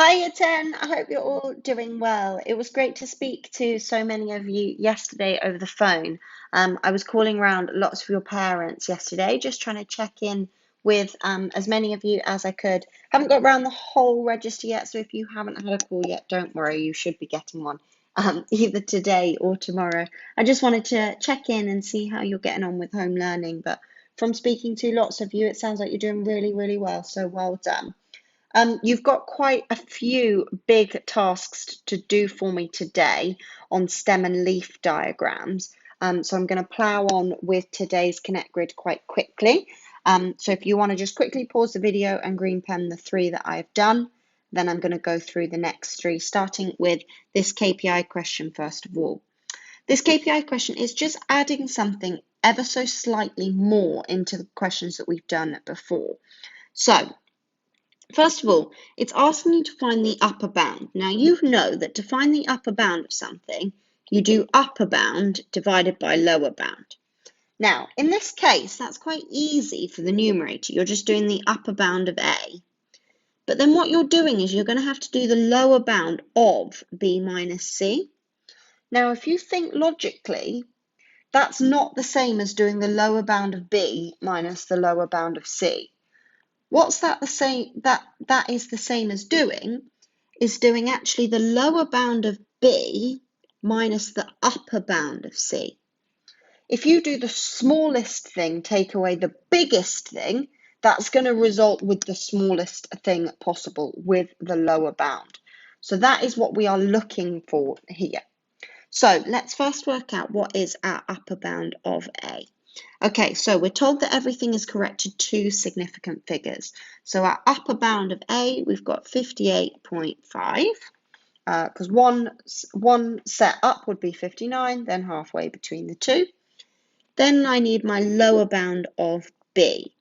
Hi, Year 10. I hope you're all doing well. It was great to speak to so many of you yesterday over the phone. I was calling around lots of your parents yesterday, just trying to check in with as many of you as I could. Haven't got around the whole register yet, so if you haven't had a call yet, don't worry, you should be getting one either today or tomorrow. I just wanted to check in and see how you're getting on with home learning, but from speaking to lots of you, it sounds like you're doing really, really well, so well done. You've got quite a few big tasks to do for me today on stem and leaf diagrams. So I'm going to plow on with today's Connect Grid quite quickly. So if you want to just quickly pause the video and green pen the three that I've done, then I'm going to go through the next three, starting with this KPI question first of all. This KPI question is just adding something ever so slightly more into the questions that we've done before. So first of all, it's asking you to find the upper bound. Now, you know that to find the upper bound of something, you do upper bound divided by lower bound. Now, in this case, that's quite easy for the numerator. You're just doing the upper bound of A. But then what you're doing is you're going to have to do the lower bound of B minus C. Now, if you think logically, that's not the same as doing the lower bound of B minus the lower bound of C. What's that the same that is the same as doing is doing actually the lower bound of B minus the upper bound of C. If you do the smallest thing, take away the biggest thing, that's going to result with the smallest thing possible with the lower bound. So that is what we are looking for here. So let's first work out what is our upper bound of A. Okay, so we're told that everything is correct to two significant figures. So our upper bound of A, we've got 58.5, because one set up would be 59, then halfway between the two. Then I need my lower bound of B.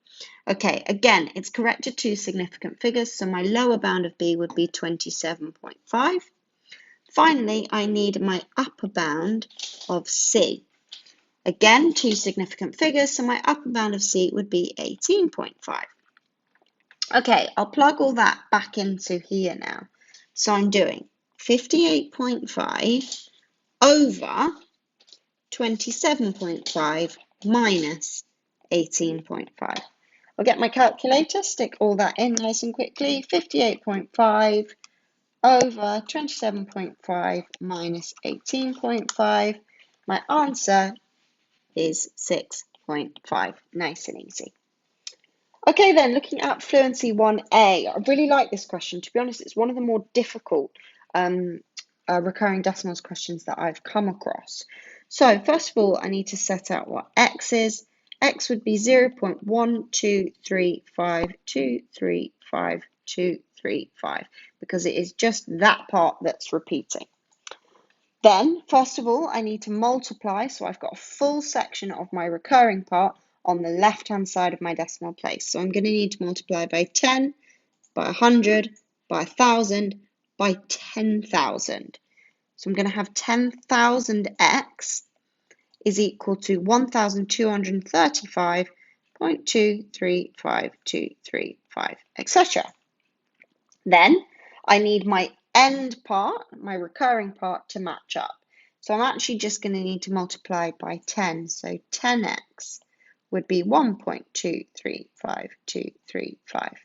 Okay, again, it's correct to two significant figures, so my lower bound of B would be 27.5. Finally, I need my upper bound of C. Again, two significant figures, so my upper bound of C would be 18.5. Okay, I'll plug all that back into here now. So I'm doing 58.5 over 27.5 minus 18.5. I'll get my calculator, stick all that in nice and quickly. 58.5 over 27.5 minus 18.5. My answer is 6.5. Nice and easy. Okay then, looking at Fluency 1A. I really like this question. To be honest, it's one of the more difficult recurring decimals questions that I've come across. So first of all, I need to set out what x is. X would be 0.1235235 because it is just that part that's repeating. Then, first of all, I need to multiply, so I've got a full section of my recurring part on the left-hand side of my decimal place. So I'm going to need to multiply by 10, by 100, by 1,000, by 10,000. So I'm going to have 10,000x is equal to 1,235.235235, etc. Then I need my end part, my recurring part, to match up. So I'm actually just going to need to multiply by 10. So 10x would be 1.235235.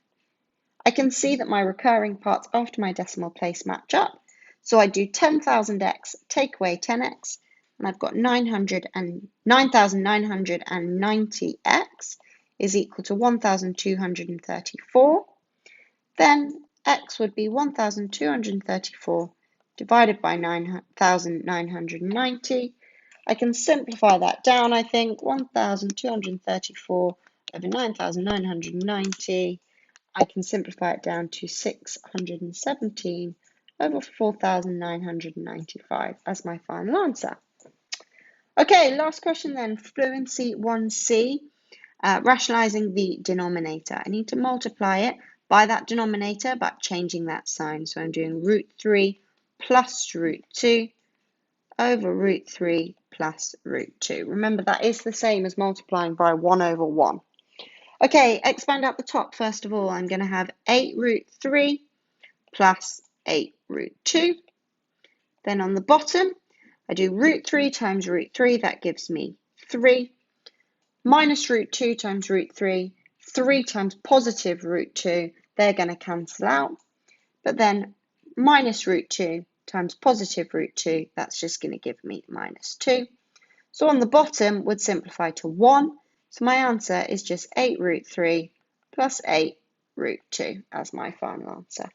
I can see that my recurring parts after my decimal place match up. So I do 10,000x, take away 10x, and I've got 9,990x is equal to 1,234. Then x would be 1,234 divided by 9,990. I can simplify that down, I think. 1,234 over 9,990. I can simplify it down to 617 over 4,995 as my final answer. Okay, last question then, Fluency 1C, rationalizing the denominator. I need to multiply it by that denominator by changing that sign. So I'm doing root 3 plus root 2 over root 3 plus root 2. Remember, that is the same as multiplying by 1 over 1. Okay, expand out the top first of all. I'm going to have 8 root 3 plus 8 root 2. Then on the bottom, I do root 3 times root 3, that gives me 3, minus root 2 times root 3, 3 times positive root 2, they're going to cancel out, but then minus root 2 times positive root 2, that's just going to give me minus 2. So on the bottom would simplify to 1, so my answer is just 8 root 3 plus 8 root 2 as my final answer.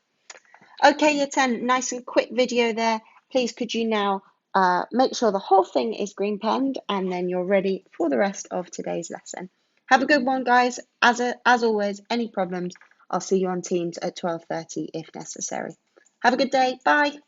Okay, year 10, nice and quick video there. Please could you now make sure the whole thing is green penned, and then you're ready for the rest of today's lesson. Have a good one, guys. As always, any problems, I'll see you on Teams at 12:30 if necessary. Have a good day. Bye.